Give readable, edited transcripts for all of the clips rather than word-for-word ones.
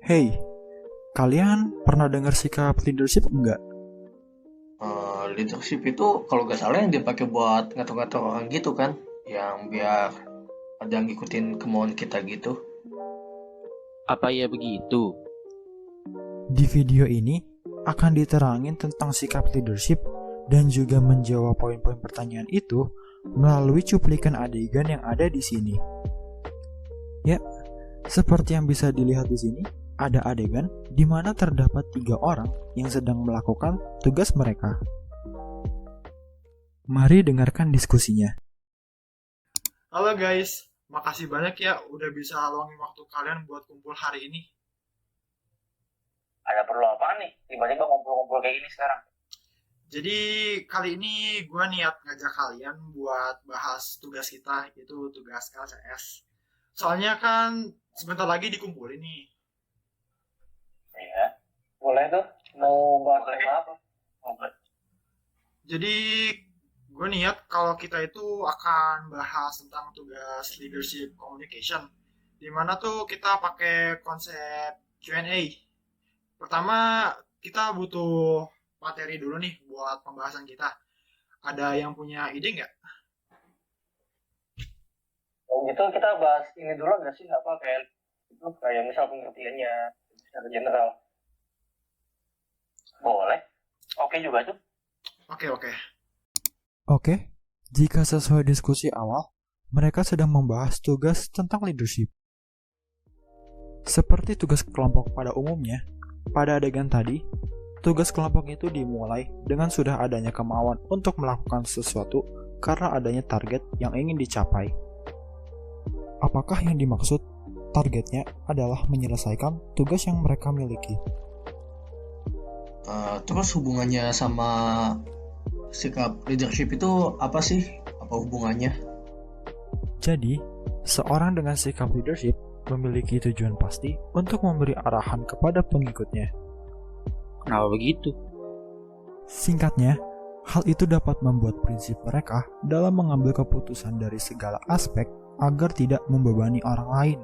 Hey, kalian pernah dengar sikap leadership enggak? Leadership itu kalau nggak salah yang dipakai buat ngatur-ngatur orang gitu kan, yang biar ada yang ngikutin kemauan kita gitu. Apa ya begitu? Di video ini akan diterangin tentang sikap leadership dan juga menjawab poin-poin pertanyaan itu melalui cuplikan adegan yang ada di sini. Ya, seperti yang bisa dilihat di sini, ada adegan di mana terdapat 3 orang yang sedang melakukan tugas mereka. Mari dengarkan diskusinya. Halo guys, makasih banyak ya udah bisa luangin waktu kalian buat kumpul hari ini. Ada perlu apa nih? Tiba-tiba ngumpul-ngumpul kayak gini sekarang. Jadi kali ini gue niat ngajak kalian buat bahas tugas kita, yaitu tugas LCS. Soalnya kan sebentar lagi dikumpulin nih. Iya. Boleh tuh. Mau bahas tema apa? Ngobrol. Jadi gue niat kalau kita itu akan bahas tentang tugas leadership communication. Dimana tuh kita pakai konsep Q&A. Pertama, kita butuh materi dulu nih buat pembahasan kita. Ada yang punya ide nggak? Oh gitu kita bahas ini dulu nggak sih? Apa kayak misal pengertiannya secara general. Boleh. Oke juga tuh. Oke. Oke, jika sesuai diskusi awal, mereka sedang membahas tugas tentang leadership. Seperti tugas kelompok pada umumnya, pada adegan tadi, tugas kelompok itu dimulai dengan sudah adanya kemauan untuk melakukan sesuatu karena adanya target yang ingin dicapai. Apakah yang dimaksud targetnya adalah menyelesaikan tugas yang mereka miliki? Terus hubungannya sama sikap leadership itu apa sih? Apa hubungannya? Jadi, seorang dengan sikap leadership memiliki tujuan pasti untuk memberi arahan kepada pengikutnya. Kenapa begitu? Singkatnya, hal itu dapat membuat prinsip mereka dalam mengambil keputusan dari segala aspek agar tidak membebani orang lain.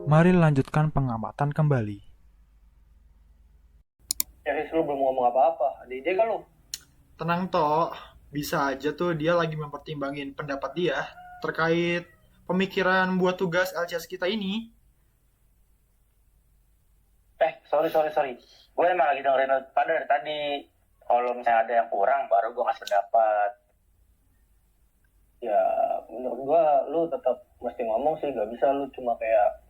Mari lanjutkan pengamatan kembali. Jadi lu belum ngomong apa-apa. Ada ide kan lu? Tenang toh, bisa aja tuh dia lagi mempertimbangin pendapat dia terkait pemikiran buat tugas LCS kita ini. Sorry. Gue emang lagi dengerin lu pada dari tadi. Kalau misalnya ada yang kurang, baru gue ngasih pendapat. Ya, menurut gue lu tetap mesti ngomong sih. Gak bisa lu cuma kayak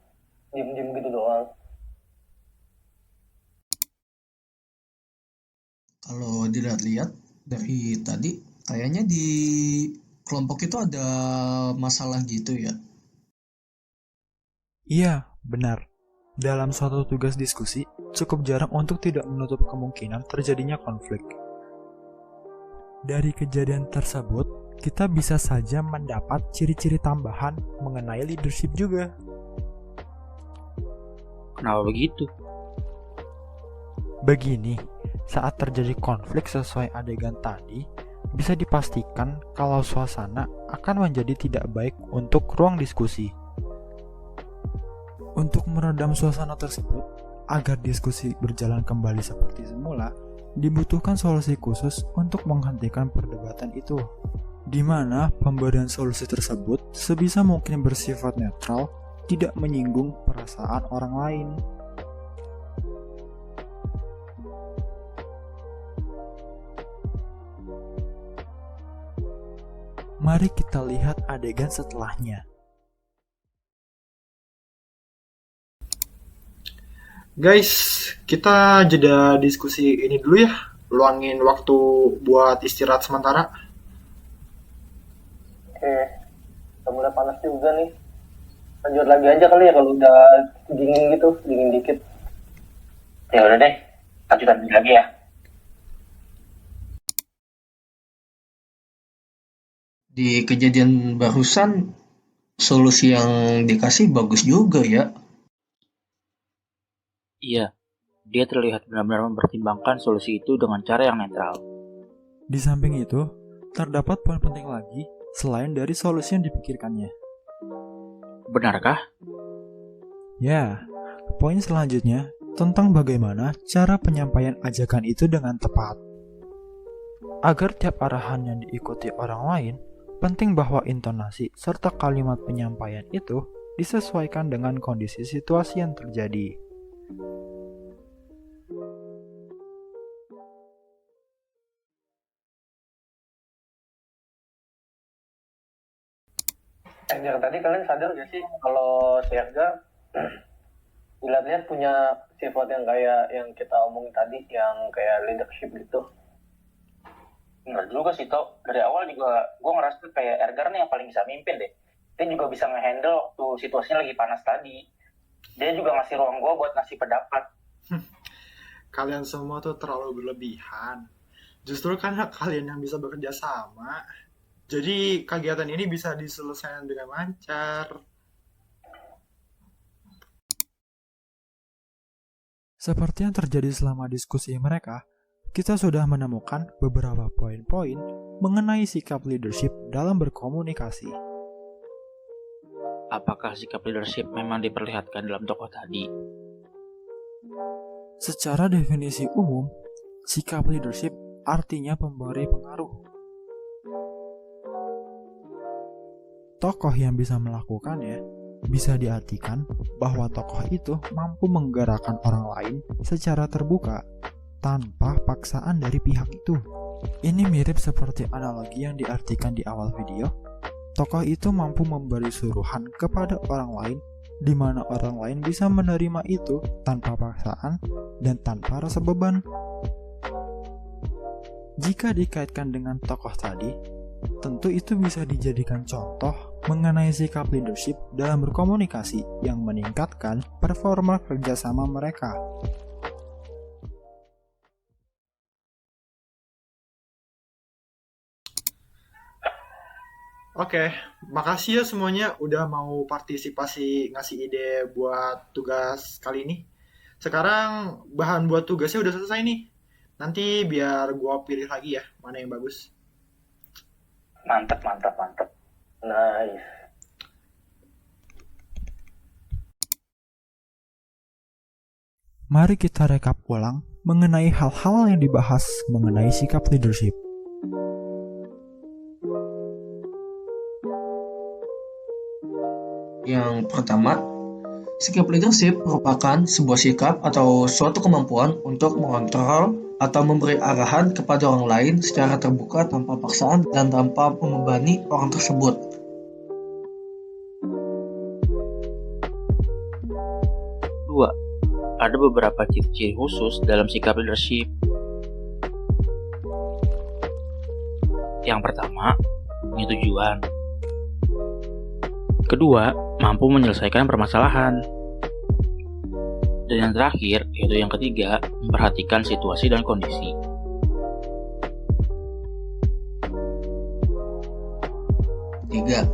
diem-diem gitu doang. Kalau dilihat-lihat dari tadi, kayaknya di kelompok itu ada masalah gitu ya. Iya, benar. Dalam suatu tugas diskusi, cukup jarang untuk tidak menutup kemungkinan terjadinya konflik. Dari kejadian tersebut, kita bisa saja mendapat ciri-ciri tambahan mengenai leadership juga. Kenapa begitu? Begini, saat terjadi konflik sesuai adegan tadi, bisa dipastikan kalau suasana akan menjadi tidak baik untuk ruang diskusi. Untuk meredam suasana tersebut, agar diskusi berjalan kembali seperti semula, dibutuhkan solusi khusus untuk menghentikan perdebatan itu, di mana pemberian solusi tersebut sebisa mungkin bersifat netral, tidak menyinggung perasaan orang lain. Mari kita lihat adegan setelahnya. Guys, kita jeda diskusi ini dulu ya. Luangin waktu buat istirahat sementara. Oke. Udah mulai panas juga nih. Lanjut lagi aja kali ya kalau udah dingin gitu, dingin dikit. Ya udah deh, lanjutan lagi ya. Di kejadian barusan, solusi yang dikasih bagus juga ya. Iya, dia terlihat benar-benar mempertimbangkan solusi itu dengan cara yang netral. Di samping itu, terdapat poin penting lagi selain dari solusi yang dipikirkannya. Benarkah? Ya, poin selanjutnya tentang bagaimana cara penyampaian ajakan itu dengan tepat. Agar tiap arahan yang diikuti orang lain, penting bahwa intonasi serta kalimat penyampaian itu disesuaikan dengan kondisi situasi yang terjadi. Edgar, tadi kalian sadar gak sih kalau si Edgar dilihat-lihat punya sifat yang kayak yang kita omongin tadi, yang kayak leadership gitu? Bener juga sih, Tok. Dari awal juga gue ngerasa kayak Edgar nih yang paling bisa mimpin deh. Dia juga bisa ngehandle waktu situasinya lagi panas tadi. Dia juga ngasih ruang gue buat ngasih pendapat. Kalian semua tuh terlalu berlebihan. Justru karena kalian yang bisa bekerja sama, jadi kegiatan ini bisa diselesaikan dengan lancar. Seperti yang terjadi selama diskusi mereka, kita sudah menemukan beberapa poin-poin mengenai sikap leadership dalam berkomunikasi. Apakah sikap leadership memang diperlihatkan dalam tokoh tadi? Secara definisi umum, sikap leadership artinya pemberi pengaruh. Tokoh yang bisa melakukannya bisa diartikan bahwa tokoh itu mampu menggerakkan orang lain secara terbuka tanpa paksaan dari pihak itu. Ini mirip seperti analogi yang diartikan di awal video. Tokoh itu mampu memberi suruhan kepada orang lain di mana orang lain bisa menerima itu tanpa paksaan dan tanpa rasa beban. Jika dikaitkan dengan tokoh tadi, tentu itu bisa dijadikan contoh mengenai sikap leadership dalam berkomunikasi yang meningkatkan performa kerjasama mereka. Oke, makasih ya semuanya udah mau partisipasi ngasih ide buat tugas kali ini. Sekarang bahan buat tugasnya udah selesai nih. Nanti biar gua pilih lagi ya mana yang bagus. Mantap. Nice. Mari kita rekap ulang mengenai hal-hal yang dibahas mengenai sikap leadership. Yang pertama, sikap leadership merupakan sebuah sikap atau suatu kemampuan untuk mengontrol atau memberi arahan kepada orang lain secara terbuka tanpa paksaan dan tanpa membebani orang tersebut. Dua, ada beberapa ciri-ciri khusus dalam sikap leadership. Yang pertama, punya tujuan. Kedua, mampu menyelesaikan permasalahan. Dan yang terakhir, yaitu yang ketiga, memperhatikan situasi dan kondisi. Tiga,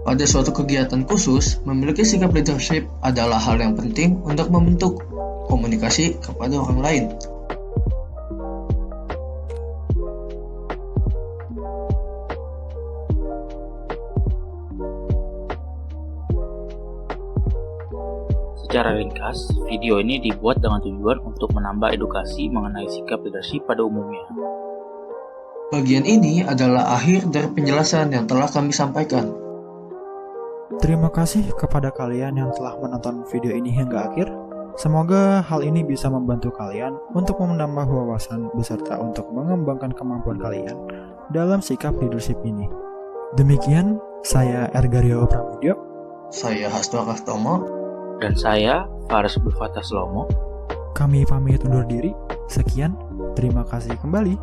pada suatu kegiatan khusus, memiliki sikap leadership adalah hal yang penting untuk membentuk komunikasi kepada orang lain. Secara ringkas, video ini dibuat dengan tujuan untuk menambah edukasi mengenai sikap leadership pada umumnya. Bagian ini adalah akhir dari penjelasan yang telah kami sampaikan. Terima kasih kepada kalian yang telah menonton video ini hingga akhir. Semoga hal ini bisa membantu kalian untuk menambah wawasan beserta untuk mengembangkan kemampuan kalian dalam sikap leadership ini. Demikian, saya Ergario Pramudio. Saya Hasto Kartomo. Dan saya, Faris Bulfatah Slomo. Kami pamit undur diri. Sekian, terima kasih kembali.